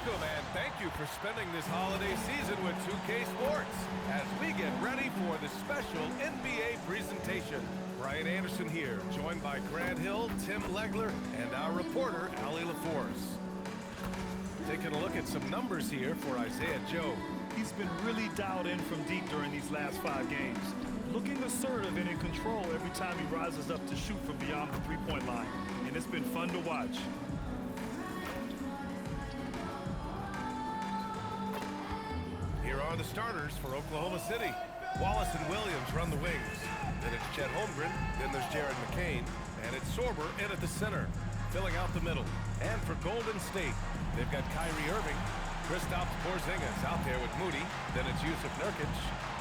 Welcome and thank you for spending this holiday season with 2K Sports as we get ready for the special NBA presentation. Brian Anderson here, joined by Grant Hill, Tim Legler, and our reporter, Ali LaForce. Taking a look at some numbers here for Isaiah Joe. He's been really dialed in from deep during these last 5 games. Looking assertive and in control every time he rises up to shoot from beyond the three-point line. And it's been fun to watch. Here are the starters for Oklahoma City. Wallace and Williams run the wings. Then it's Chet Holmgren. Then there's Jared McCain. And it's Sorber in at the center, filling out the middle. And for Golden State, they've got Kyrie Irving, Kristaps Porzingis out there with Moody. Then it's Yusuf Nurkic.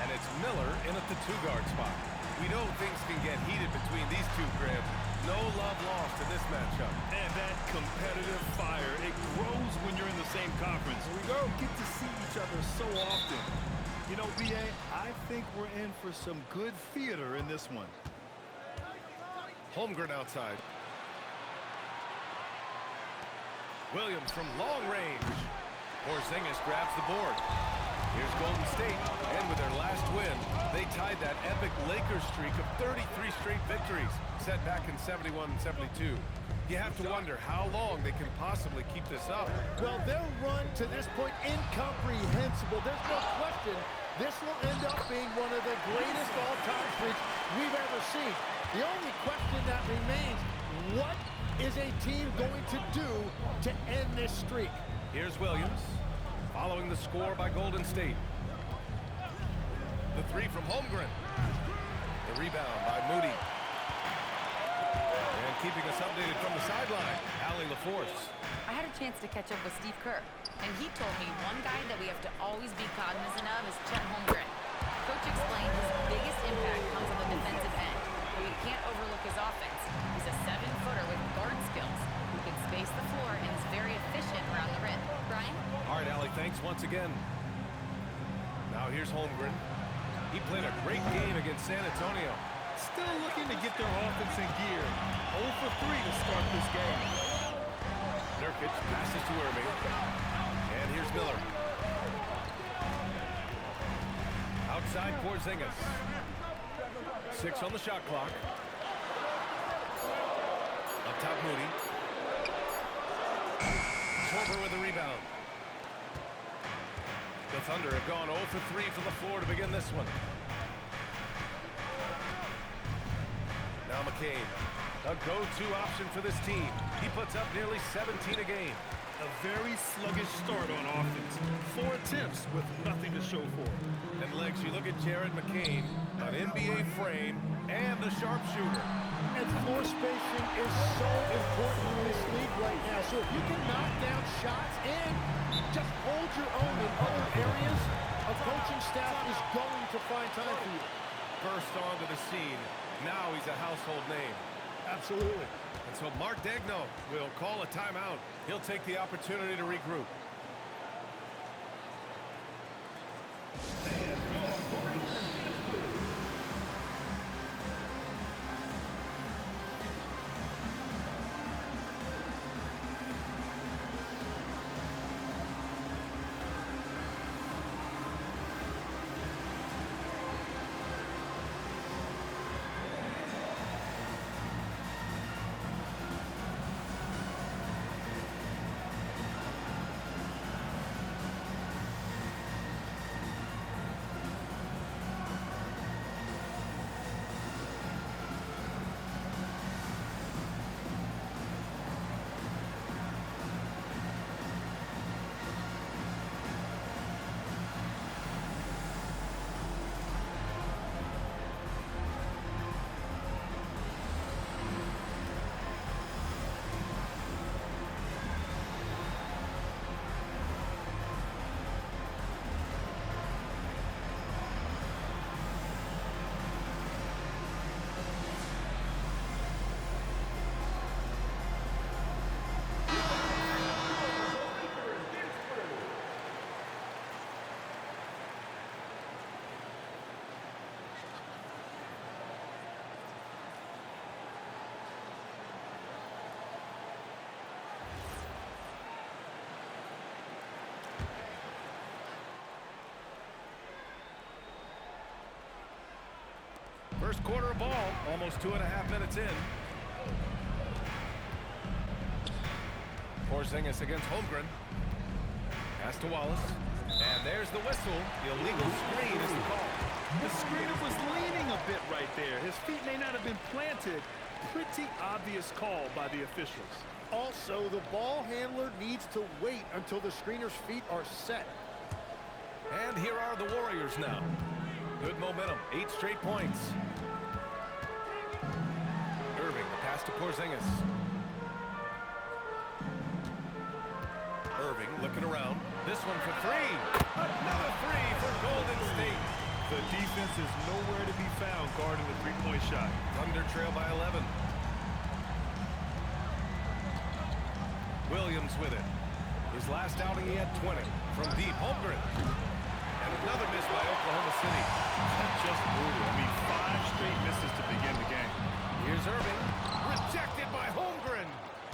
And it's Miller in at the 2-guard spot. We know things can get heated between these two, Grant. No love lost in this matchup. And that competitive fire, it grows when you're in the same conference. Here we go. We get to see each other so often. You know, B.A., I think we're in for some good theater in this one. Holmgren outside. Williams from long range. Porzingis grabs the board. Here's Golden State, and with their last win, they tied that epic Lakers streak of 33 straight victories, set back in 71 and 72. You have to wonder how long they can possibly keep this up. Well, their run to this point, incomprehensible. There's no question this will end up being one of the greatest all-time streaks we've ever seen. The only question that remains, what is a team going to do to end this streak? Here's Williams, following the score by Golden State. The 3 from Holmgren. The rebound by Moody. And keeping us updated from the sideline, Ali LaForce. I had a chance to catch up with Steve Kerr, and he told me one guy that we have to always be cognizant of is Chet Holmgren. Coach explained his biggest impact comes on the defensive end, but we can't overlook his offense. He's a 7-footer with guard skills who can space the floor and is very efficient around the rim. Brian? All right, Ali, thanks once again. Now here's Holmgren. He played a great game against San Antonio. Still looking to get their offense in gear. 0 for 3 to start this game. Nurkic passes to Irving. And here's Miller. Outside Porzingis. 6 on the shot clock. Up top Moody. Sorber with the rebound. The Thunder have gone 0 for 3 from the floor to begin this one. Now McCain, a go-to option for this team. He puts up nearly 17 a game. A very sluggish start on offense. 4 attempts with nothing to show for it. And legs, you look at Jared McCain, an NBA frame, and a sharpshooter. And floor spacing is so important in this league right now. So if you can knock down shots and just hold your own in other areas, a coaching staff is going to find time for you. Burst onto the scene. Now he's a household name. Absolutely. And so Mark Daigneault will call a timeout. He'll take the opportunity to regroup. First quarter of ball, almost 2.5 minutes in. Porzingis against Holmgren. Pass to Wallace. And there's the whistle. The illegal screen is the call. The screener was leaning a bit right there. His feet may not have been planted. Pretty obvious call by the officials. Also, the ball handler needs to wait until the screener's feet are set. And here are the Warriors now. Good momentum, 8 straight points. Irving, the pass to Porzingis. Irving looking around. This one for 3. Another 3 for Golden State. The defense is nowhere to be found guarding the three-point shot. Thunder trail by 11. Williams with it. His last outing, he had 20. From deep, Holmgren. And another miss by Oklahoma City. That's just brutal. I mean, 5 straight misses to begin the game. Here's Irving. Rejected by Holmgren.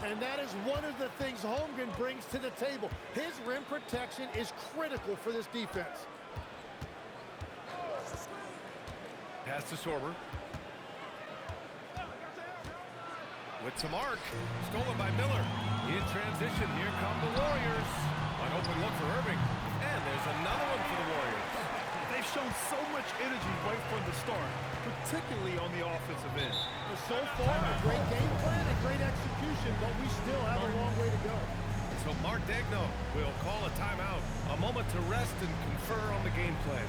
And that is one of the things Holmgren brings to the table. His rim protection is critical for this defense. Pass to Sorber. With some arc. Stolen by Miller. In transition, here come the Warriors. An open look for Irving. And there's another one for the Warriors. They've shown so much energy right from the start, particularly on the offensive end. So far, a great game plan and great execution, but we still have a long way to go. So Mark Daigneault will call a timeout. A moment to rest and confer on the game plan.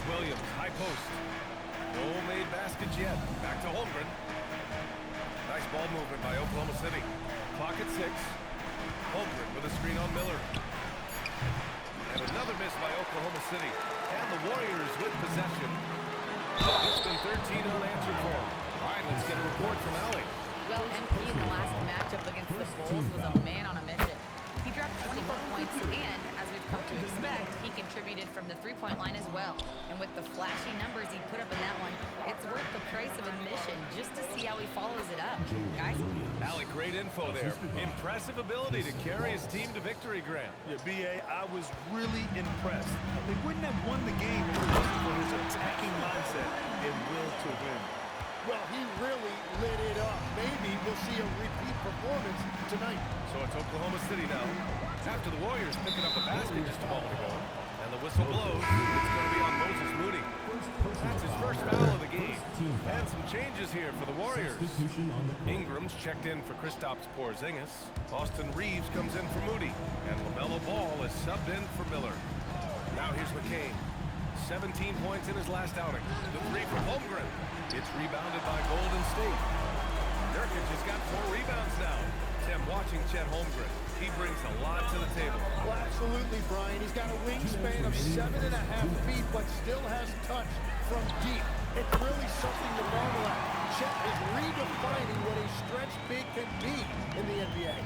Williams, high post. No made baskets yet. Back to Holmgren. Nice ball movement by Oklahoma City. Clock at 6. Holmgren with a screen on Miller. And another miss by Oklahoma City. And the Warriors with possession. It's been 13 unanswered for them. All right, let's get a report from Allie. Well, MP in the last matchup against the Bulls was a man on a mission. He dropped 24 points, and as we've come to expect, he contributed from the three-point line as well. And with the flashy numbers he put up in that one, it's worth the price of admission just to see how he follows it up. Guys? Allie, great info there. Impressive ability to carry his team to victory, Grant. Yeah, B.A., I was really impressed. They wouldn't have won the game if it wasn't for his attacking mindset and will to win. Well, he really lit it up. Maybe we'll see a repeat performance tonight. So it's Oklahoma City now. After the Warriors picking up a basket just a moment ago. And the whistle blows. It's going to be on Moses Moody. That's his first foul of the game. And some changes here for the Warriors. Ingram's checked in for Kristaps Porzingis. Austin Reeves comes in for Moody. And LaMelo Ball is subbed in for Miller. Now here's McCain. 17 points in his last outing. The three from Holmgren. It's rebounded by Golden State. Nurkic has got 4 rebounds now. Tim, watching Chet Holmgren, he brings a lot to the table. Well, absolutely, Brian. He's got a wingspan of 7.5 feet, but still has touch from deep. It's really something to marvel at. Chet is redefining what a stretch big can be in the NBA.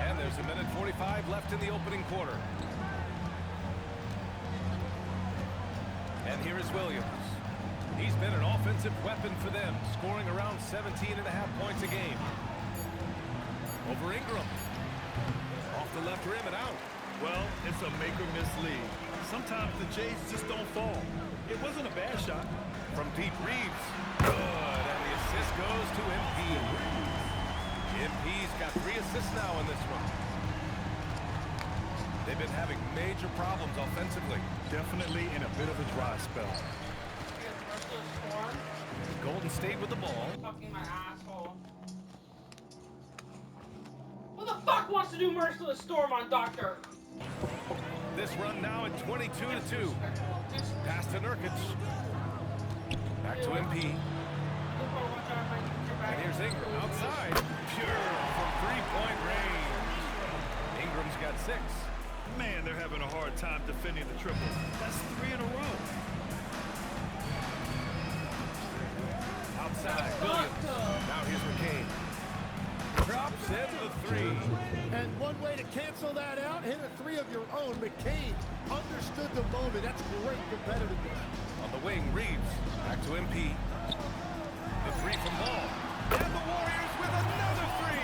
And there's a minute 45 left in the opening quarter. And here is Williams. He's been an offensive weapon for them, scoring around 17.5 points a game. Over Ingram. Off the left rim and out. Well, it's a make-or-miss lead. Sometimes the Jays just don't fall. It wasn't a bad shot. From deep, Reeves. Good, and the assist goes to MP. MP's got 3 assists now in this one. They've been having major problems offensively. Definitely in a bit of a dry spell. Golden State with the ball. Fucking my asshole. Who the fuck wants to do Merciless Storm on Doctor? This run now at 22-2. Pass to Nurkic. Back to MP. And here's Ingram outside. Pure from 3-point range. Ingram's got 6. Man, they're having a hard time defending the triple. That's 3 in a row. Outside, Williams. Now here's McCain. Drops in the 3. And one way to cancel that out, hit a 3 of your own. McCain understood the moment. That's great competitiveness. On the wing, Reeves. Back to MP. The 3 from Ball. And the Warriors with another 3.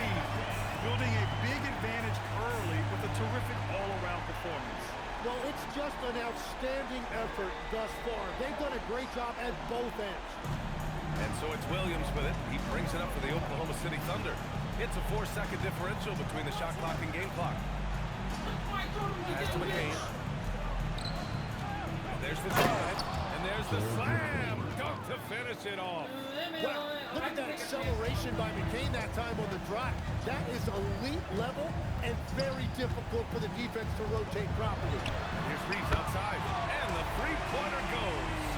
Building a big advantage early with a terrific all-around performance. Well, it's just an outstanding effort thus far. They've done a great job at both ends. And so it's Williams with it. He brings it up for the Oklahoma City Thunder. It's a 4-second differential between the shot clock and game clock. Pass to McCain. And there's the drive. And there's the slam dunk to finish it off. Wow, look at that acceleration by McCain that time on the drive. That is elite level and very difficult for the defense to rotate properly. Here's Reeves outside. And the three-pointer goes.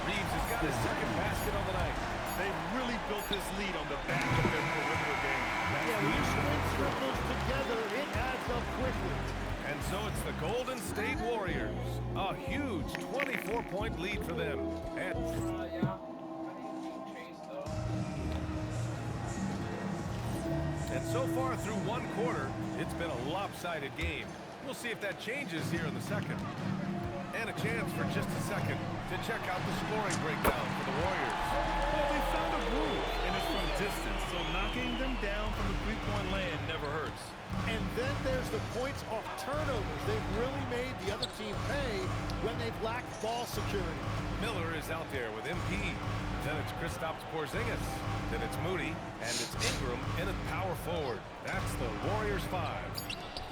Reeves has got his second basket on the night. They've really built this lead on the back of their perimeter game. Yeah, when you string circles together, it adds up quickly. And so it's the Golden State Warriors. A huge 24-point lead for them. And Yeah. And so far through one quarter, it's been a lopsided game. We'll see if that changes here in the second. And a chance for just a second to check out the scoring breakdown for the Warriors. Well, they found a groove, and it's from distance, so knocking them down from the three-point land never hurts. And then there's the points off turnovers. They've really made the other team pay when they've lacked ball security. Miller is out there with MP. Then it's Kristaps Porzingis. Then it's Moody. And it's Ingram in at power forward. That's the Warriors 5.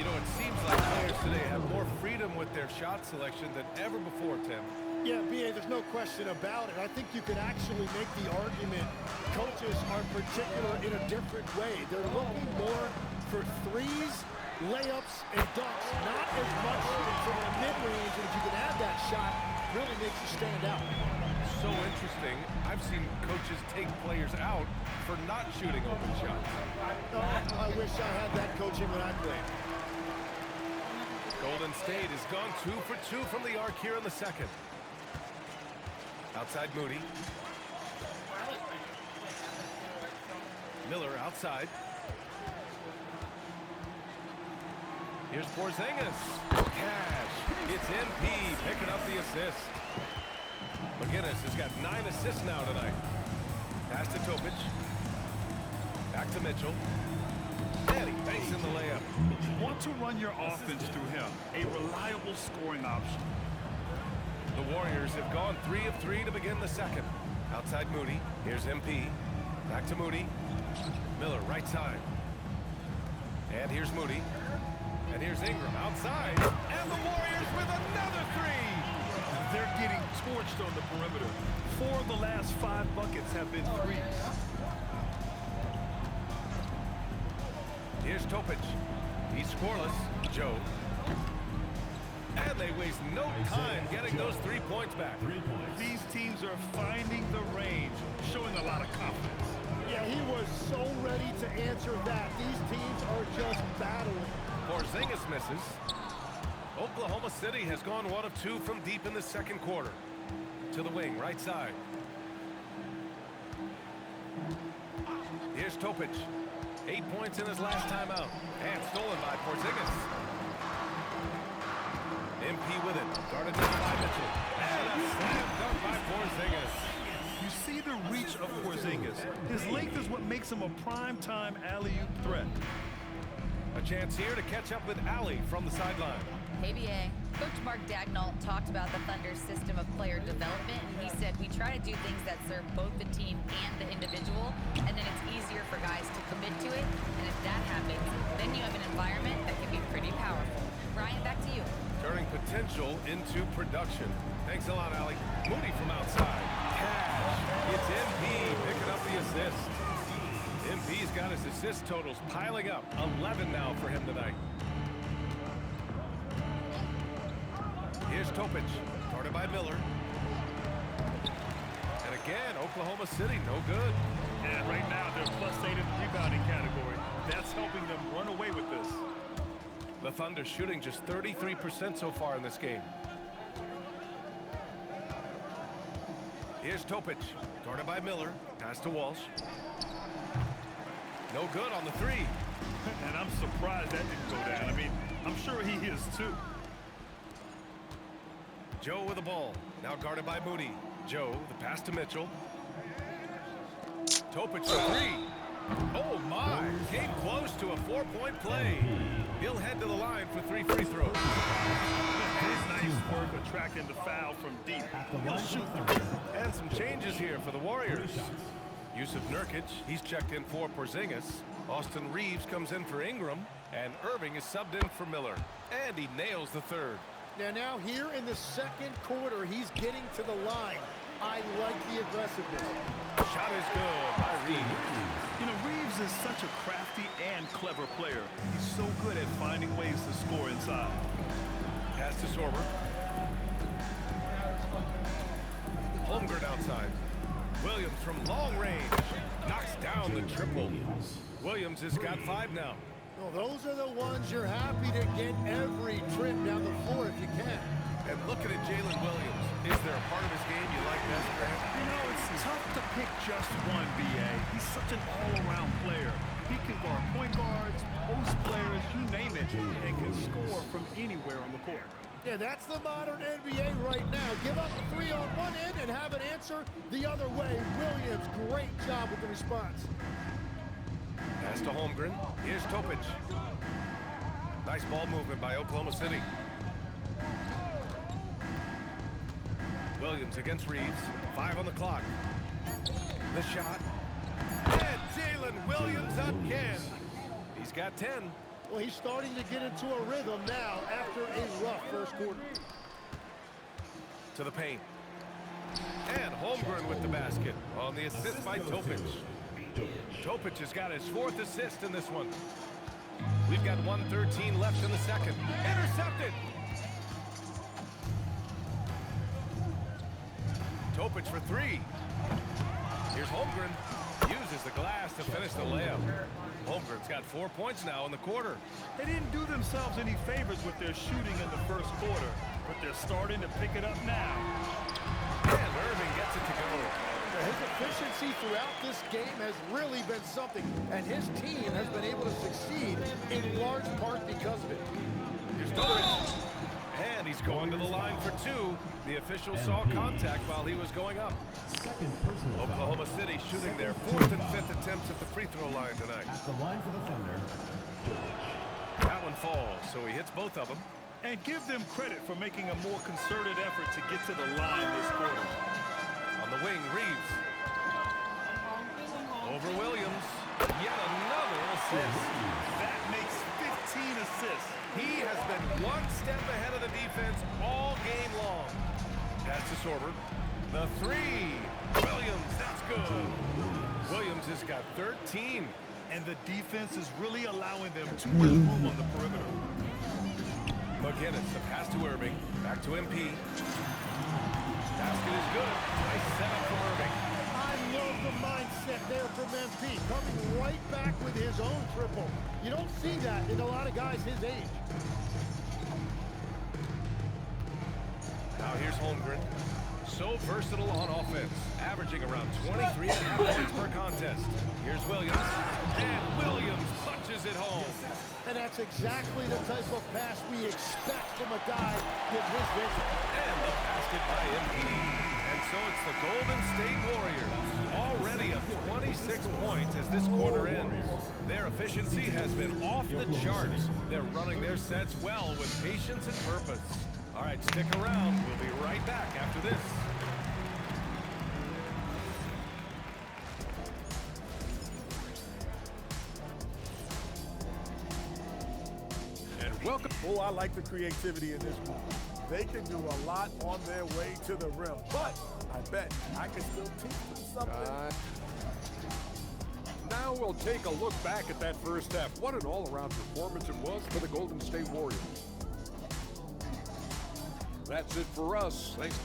You know, it seems like players today have more freedom with their shot selection than ever before, Tim. Yeah, B.A., there's no question about it. I think you could actually make the argument coaches are particular in a different way. They're looking more for threes, layups, and dunks, not as much from the mid-range. And if you can add that shot, really makes you stand out. so interesting. I've seen coaches take players out for not shooting open shots. Oh, I wish I had that coaching when I played. Golden State has gone 2 for 2 from the arc here in the second. Outside Moody. Miller outside. Here's Porzingis. Cash. It's MP picking up the assist. McGinnis has got 9 assists now tonight. Pass to Topic. Back to Mitchell. And he banks in the layup. Want to run your offense through him. A reliable scoring option. The Warriors have gone 3 of 3 to begin the second. Outside Moody. Here's MP. Back to Moody. Miller right side. And here's Moody. And here's Ingram outside. And the Warriors with another 3. They're getting torched on the perimeter. 4 of the last 5 buckets have been threes. Here's Topic. He's scoreless. Joe. And they waste no time getting those 3 points back. These teams are finding the range, showing a lot of confidence. Yeah, he was so ready to answer that. These teams are just battling. Porzingis misses. Oklahoma City has gone 1 of 2 from deep in the second quarter. To the wing, right side. Here's Topic. 8 points in his last time out. And stolen by Porzingis. MP with it. Guarded down by Mitchell. And a slam dunk by Porzingis. You see the reach of Porzingis. His length is what makes him a prime-time alley-oop threat. A chance here to catch up with Allie from the sideline. Hey, BA. Coach Mark Dagnall talked about the Thunder's system of player development, and he said we try to do things that serve both the team and the individual, and then it's easier for guys to commit to it, and if that happens, then you have an environment that can be pretty powerful. Ryan, back to you. Turning potential into production. Thanks a lot, Allie. Moody from outside. Cash. It's MP picking up the assist. MP's got his assist totals piling up. 11 now for him tonight. Here's Topic, guarded by Miller. And again, Oklahoma City, no good. And right now, they're +8 in the rebounding category. That's helping them run away with this. The Thunder shooting just 33% so far in this game. Here's Topic, guarded by Miller. Pass to Walsh. No good on the 3. And I'm surprised that didn't go down. I mean, I'm sure he is too. Joe with the ball. Now guarded by Moody. Joe, the pass to Mitchell. Topic for 3. Oh my! Came close to a 4-point play. He'll head to the line for 3 free throws. Nice work attracting the foul from deep. He'll shoot 3. And some changes here for the Warriors. Yusuf Nurkic, he's checked in for Porzingis. Austin Reeves comes in for Ingram. And Irving is subbed in for Miller. And he nails the 3rd. Now here in the second quarter, he's getting to the line. I like the aggressiveness. Shot is good by Reeves. You know, Reeves is such a crafty and clever player. He's so good at finding ways to score inside. Pass to Sorber. Holmgren outside. Williams from long range knocks down the triple. Williams has got 5 now. Well, those are the ones you're happy to get every trip down the floor if you can. And looking at Jalen Williams, is there a part of his game you like best, Grant? You know, it's tough to pick just one, BA. He's such an all-around player. He can guard point guards, post players, you name it, and can score from anywhere on the court. Yeah, that's the modern NBA right now. Give up a 3 on one end and have an answer the other way. Williams, great job with the response. Pass to Holmgren. Here's Topic. Nice ball movement by Oklahoma City. Williams against Reeves. 5 on the clock. The shot. And Jalen Williams again. He's got 10. Well, he's starting to get into a rhythm now after a rough first quarter. To the paint. And Holmgren with the basket on the assist by Topic. Topic has got his 4th assist in this one. We've got 1:13 left in the second. Intercepted! Topic for three. Here's Holmgren. Uses the glass to finish the layup. Holmgren's got 4 points now in the quarter. They didn't do themselves any favors with their shooting in the first quarter, but they're starting to pick it up now. And Irving gets it to go. His efficiency throughout this game has really been something, and his team has been able to succeed in large part because of it. Here's Doris. And he's going to the line for two. The official saw contact while he was going up. Oklahoma City shooting their fourth and fifth attempts at the free throw line tonight. At the line for the Thunder. That one falls, so he hits both of them. And give them credit for making a more concerted effort to get to the line this quarter. On the wing, Reeves. Over Williams. Yet another assist. That makes 15 assists. He has been one step ahead of the defense all game long. Pass to Sorber. The three. Williams, that's good. Williams has got 13. And the defense is really allowing them too much room on the perimeter. McGinnis, the pass to Irving. Back to MP. Basket is good. Nice setup from Irving. I love the mindset there from MP, coming right back with his own triple. You don't see that in a lot of guys his age. Now here's Holmgren. So versatile on offense, averaging around 23.5 points per contest. Here's Williams. And Williams punches it home. And that's exactly the type of pass we expect from a guy with his vision. And the basket by MP. And so it's the Golden State Warriors, already up 26 points as this quarter ends. Their efficiency has been off the charts. They're running their sets well with patience and purpose. All right, stick around. We'll be right back after this. Welcome. Oh, I like the creativity in this group. They can do a lot on their way to the rim, but I bet I can still teach them something. Now we'll take a look back at that first half. What an all-around performance it was for the Golden State Warriors. That's it for us. Thanks.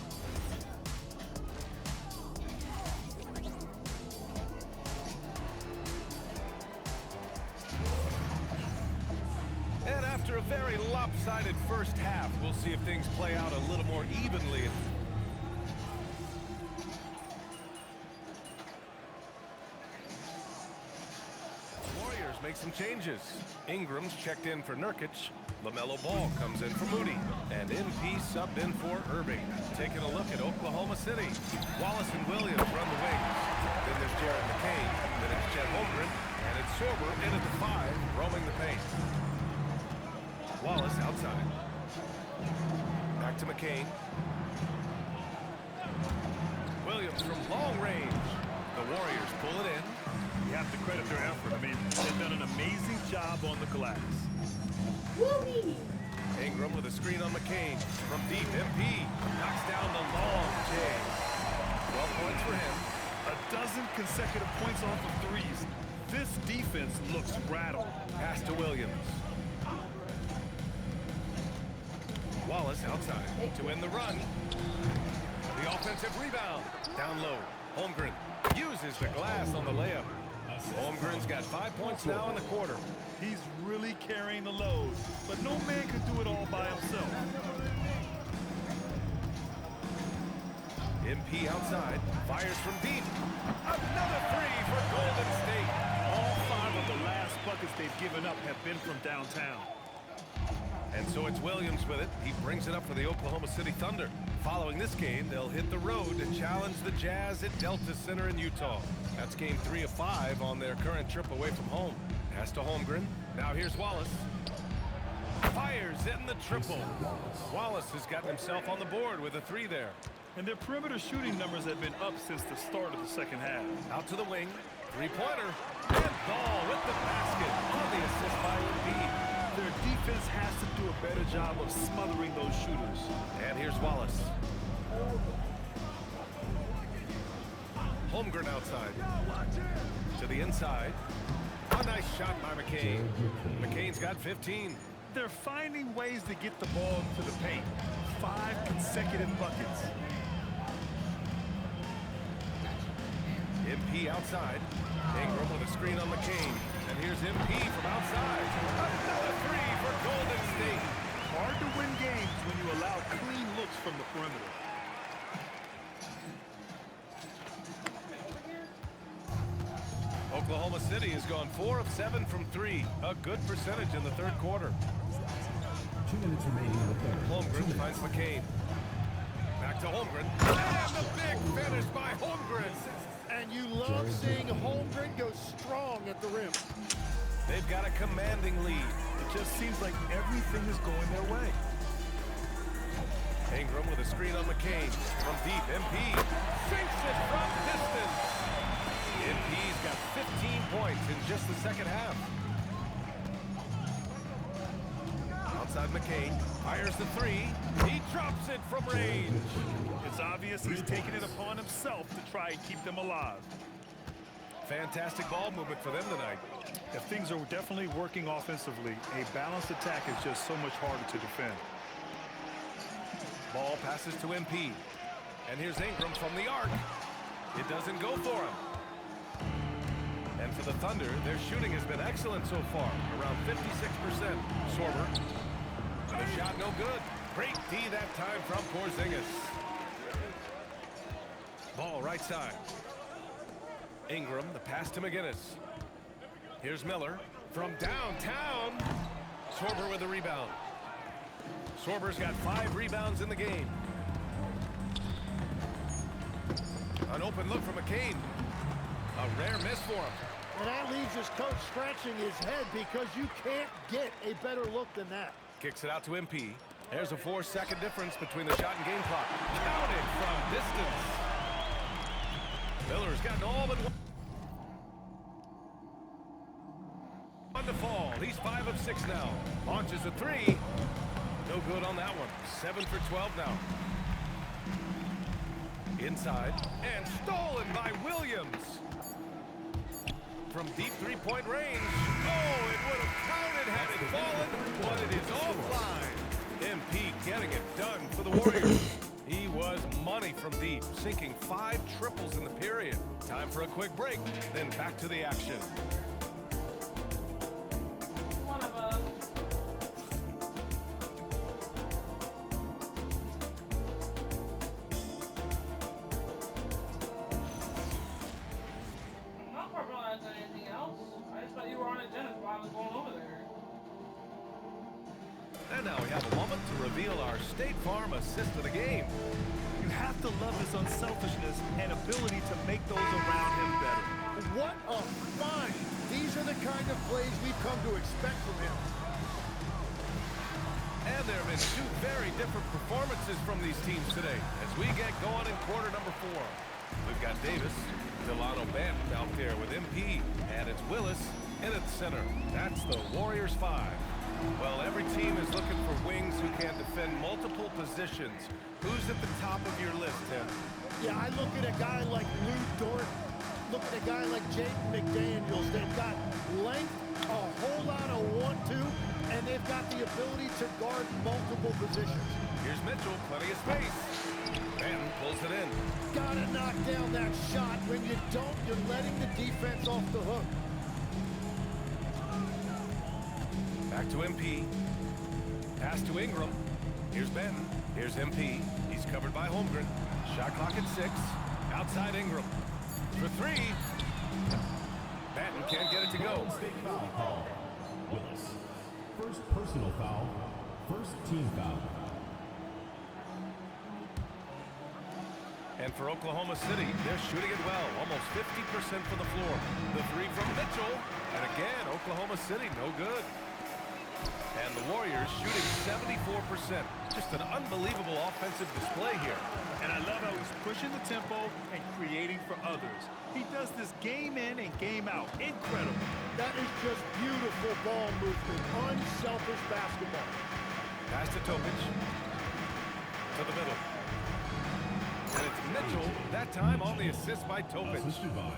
And after a very lopsided first half, we'll see if things play out a little more evenly. Warriors make some changes. Ingram's checked in for Nurkic. LaMelo Ball comes in for Moody. And MP subbed in for Irving. Taking a look at Oklahoma City. Wallace and Williams run the wings. Then there's Jared McCain. Then it's Chet Holmgren. And it's Sorber in at the 5, roaming the paint. Wallace outside. Back to McCain. Williams from long range. The Warriors pull it in. You have to credit their effort. I mean, they've done an amazing job on the glass. Ingram with a screen on McCain. From deep, MP knocks down the long J. 12 points for him. A dozen consecutive points off of threes. This defense looks rattled. Pass to Williams. Wallace outside to end the run. The offensive rebound. Down low. Holmgren uses the glass on the layup. Holmgren's got 5 points now in the quarter. He's really carrying the load, but no man can do it all by himself. MP outside, fires from deep. Another three for Golden State. All 5 of the last buckets they've given up have been from downtown. And so it's Williams with it. He brings it up for the Oklahoma City Thunder. Following this game, they'll hit the road to challenge the Jazz at Delta Center in Utah. That's game 3 of 5 on their current trip away from home. Pass to Holmgren. Now here's Wallace. Fires in the triple. Wallace has gotten himself on the board with a 3 there. And their perimeter shooting numbers have been up since the start of the second half. Out to the wing. 3-pointer. And Ball with the basket on the assist by Embiid. Their defense has to do a better job of smothering those shooters. And here's Wallace. Holmgren outside. To the inside. A nice shot by McCain. McCain's got 15. They're finding ways to get the ball into the paint. 5 consecutive buckets. MP outside. Ingram with a screen on McCain. And here's MP from outside. Another three for Golden State. Hard to win games when you allow clean looks from the perimeter. Oklahoma City has gone 4 of 7 from 3. A good percentage in the third quarter. 2 minutes remaining in the third. Holmgren finds McCain. Back to Holmgren. And the big finish by Holmgren. And you love seeing Holmgren go strong at the rim. They've got a commanding lead. It just seems like everything is going their way. Ingram with a screen on McCain. From deep, MP sinks it from distance. MP's got 15 points in just the second half. Outside McCain, fires the three. He drops it from range. It's obvious he's taking it upon himself to try and keep them alive. Fantastic ball movement for them tonight. If things are definitely working offensively, a balanced attack is just so much harder to defend. Ball passes to MP. And here's Ingram from the arc. It doesn't go for him. And for the Thunder, their shooting has been excellent so far, around 56%. Sorber, but a shot no good. Great D that time from Porzingis. Ball right side. Ingram, the pass to McGinnis. Here's Miller from downtown. Sorber with the rebound. Sorber's got 5 rebounds in the game. An open look from McCain. A rare miss for him. And that leaves his coach scratching his head because you can't get a better look than that. Kicks it out to MP. There's a 4-second difference between the shot and game clock. Counted from distance. Miller's gotten all but one to fall. He's 5 of 6 now. Launches a 3. No good on that one. 7 for 12 now. Inside and stolen by Williams. From deep three-point range. Oh, it would have counted had it fallen, but it is offline. MP getting it done for the Warriors. He was money from deep, sinking 5 triples in the period. Time for a quick break, then back to the action. One of us. I'm not verbalizing anything else. I just thought you were on agenda while I was going over there. And now we have a moment to reveal our State Farm assist of the game. You have to love his unselfishness and ability to make those around him better. What a find! These are the kind of plays we've come to expect from him. And there have been 2 very different performances from these teams today as we get going in quarter number 4. We've got Davis, Delano Banton out there with MP, and it's Willis in at the center. That's the Warriors 5. Well, every team is looking for wings who can defend multiple positions. Who's at the top of your list, Tim? Yeah, I look at a guy like Lou Dort, look at a guy like Jaden McDaniels. They've got length, a whole lot of 1-2, and they've got the ability to guard multiple positions. Here's Mitchell, plenty of space. Banton pulls it in. Gotta knock down that shot. When you don't, you're letting the defense off the hook. Back to MP. Pass to Ingram. Here's Banton. Here's MP. He's covered by Holmgren. Shot clock at 6. Outside Ingram. For 3. Banton can't get it to go. Foul call. Willis. First personal foul. First team foul. And for Oklahoma City, they're shooting it well. Almost 50% from the floor. The 3 from Mitchell. And again, Oklahoma City, no good. And the Warriors shooting 74%. Just an unbelievable offensive display here. And I love how he's pushing the tempo and creating for others. He does this game in and game out. Incredible. That is just beautiful ball movement. Unselfish basketball. Pass to Topic. To the middle. And it's Mitchell, that time on the assist by Topic.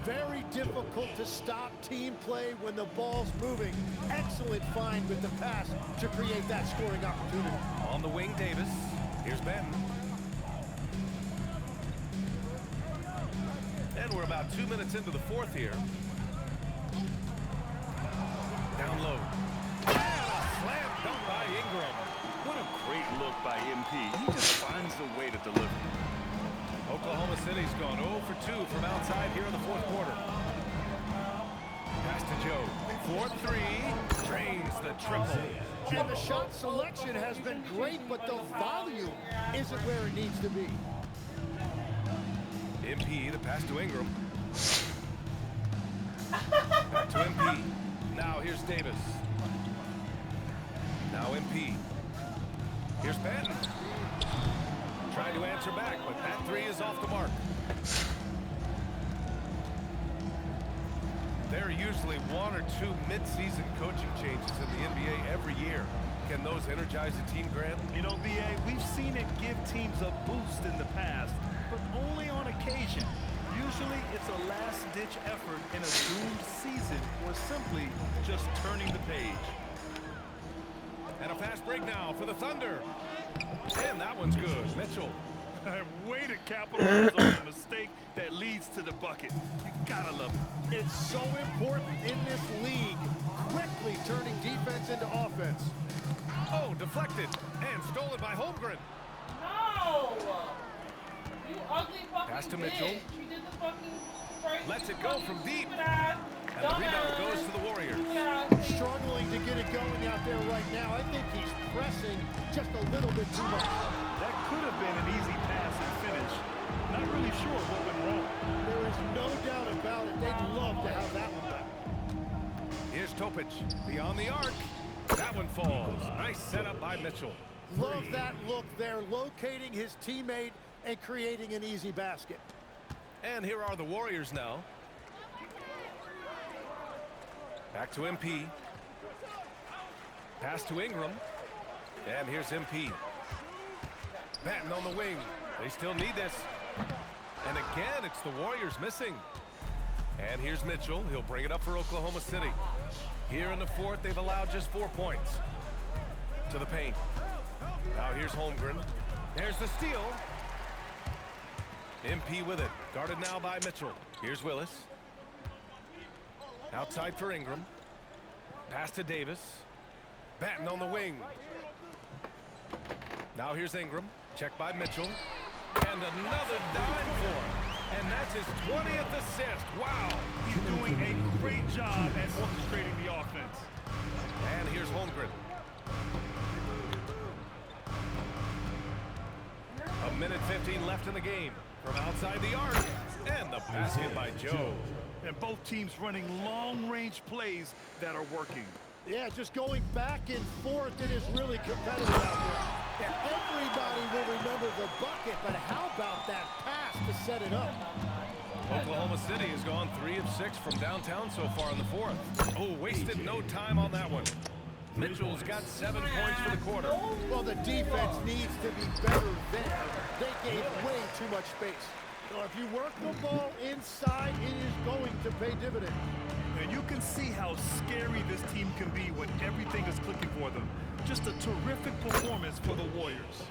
Very difficult to stop team play when the ball's moving. Excellent find with the pass to create that scoring opportunity. On the wing, Davis. Here's Banton. And we're about 2 minutes into the fourth here. Down low. And a slam dunk by Ingram. What a great look by MP. He just finds a way to deliver. Oklahoma City's gone 0 for 2 from outside here in the fourth quarter. Pass to Joe. 4-3. Drains the triple. And the shot selection has been great, but the volume isn't where it needs to be. MP, the pass to Ingram. Back to MP. Now here's Davis. Now MP. Here's Patton. Trying to answer back, but that three is off the mark. There are usually 1 or 2 mid-season coaching changes in the NBA every year. Can those energize a team, Grant? You know, BA, we've seen it give teams a boost in the past, but only on occasion. Usually it's a last-ditch effort in a doomed season or simply just turning the page. And a fast break now for the Thunder. And that one's good. Mitchell. Way to capitalize on a mistake that leads to the bucket. You gotta love it. It's so important in this league, quickly turning defense into offense. Oh, deflected and stolen by Holmgren. No! You ugly fucking Pass to Mitchell. bitch. You did the fucking crazy Lets it go from deep. stupid ass And the rebound goes to the Warriors. Struggling to get it going out there right now. I think he's pressing just a little bit too much. That could have been an easy pass and finish. Not really sure what went wrong. There is no doubt about it. They'd love to have that one back. Here's Topic. Beyond the arc. That one falls. Nice setup by Mitchell. Love that look there, locating his teammate and creating an easy basket. And here are the Warriors now. Back to MP. Pass to Ingram. And here's MP. Patton on the wing. They still need this. And again, it's the Warriors missing. And here's Mitchell. He'll bring it up for Oklahoma City. Here in the fourth, they've allowed just 4 points. To the paint. Now here's Holmgren. There's the steal. MP with it. Guarded now by Mitchell. Here's Willis. Outside for Ingram. Pass to Davis. Patton on the wing. Now here's Ingram. Checked by Mitchell. And another dime for him. And that's his 20th assist. Wow. He's doing a great job at orchestrating the offense. And here's Holmgren. A minute 15 left in the game. From outside the arc. And the basket by Joe. And both teams running long-range plays that are working. Yeah, just going back and forth, it is really competitive out there. And everybody will remember the bucket, but how about that pass to set it up? Oklahoma City has gone 3 of 6 from downtown so far in the fourth. Oh, wasted no time on that one. Mitchell's got 7 points for the quarter. Well, the defense needs to be better there. They gave way too much space. So if you work the ball inside, it is going to pay dividends. And you can see how scary this team can be when everything is clicking for them. Just a terrific performance for the Warriors.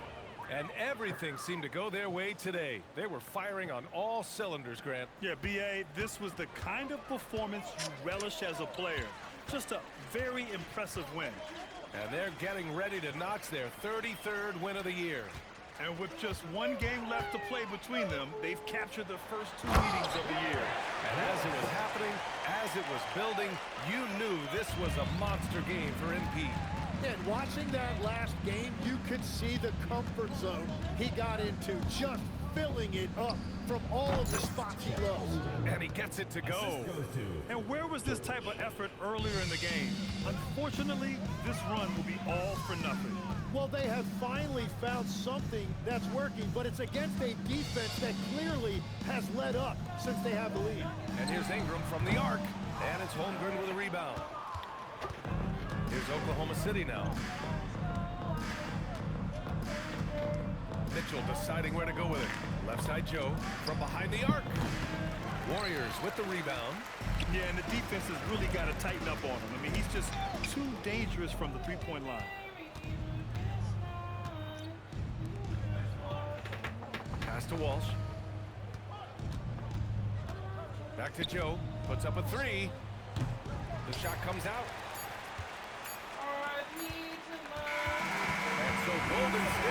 And everything seemed to go their way today. They were firing on all cylinders, Grant. Yeah, B.A., this was the kind of performance you relish as a player. Just a very impressive win. And they're getting ready to notch their 33rd win of the year. And with just 1 game left to play between them, they've captured the first 2 meetings of the year. And as it was happening, as it was building, you knew this was a monster game for MP. And watching that last game, you could see the comfort zone he got into, just filling it up from all of the spots he loves. And he gets it to go. And where was this type of effort earlier in the game? Unfortunately, this run will be all for nothing. Well, they have finally found something that's working, but it's against a defense that clearly has let up since they have the lead. And here's Ingram from the arc. And it's Holmgren with a rebound. Here's Oklahoma City now. Mitchell deciding where to go with it. Left side Joe from behind the arc. Warriors with the rebound. Yeah, and the defense has really got to tighten up on him. I mean, he's just too dangerous from the three-point line. Pass to Walsh. Back to Joe. Puts up a three. The shot comes out. R.I.P. to my... And so Golden State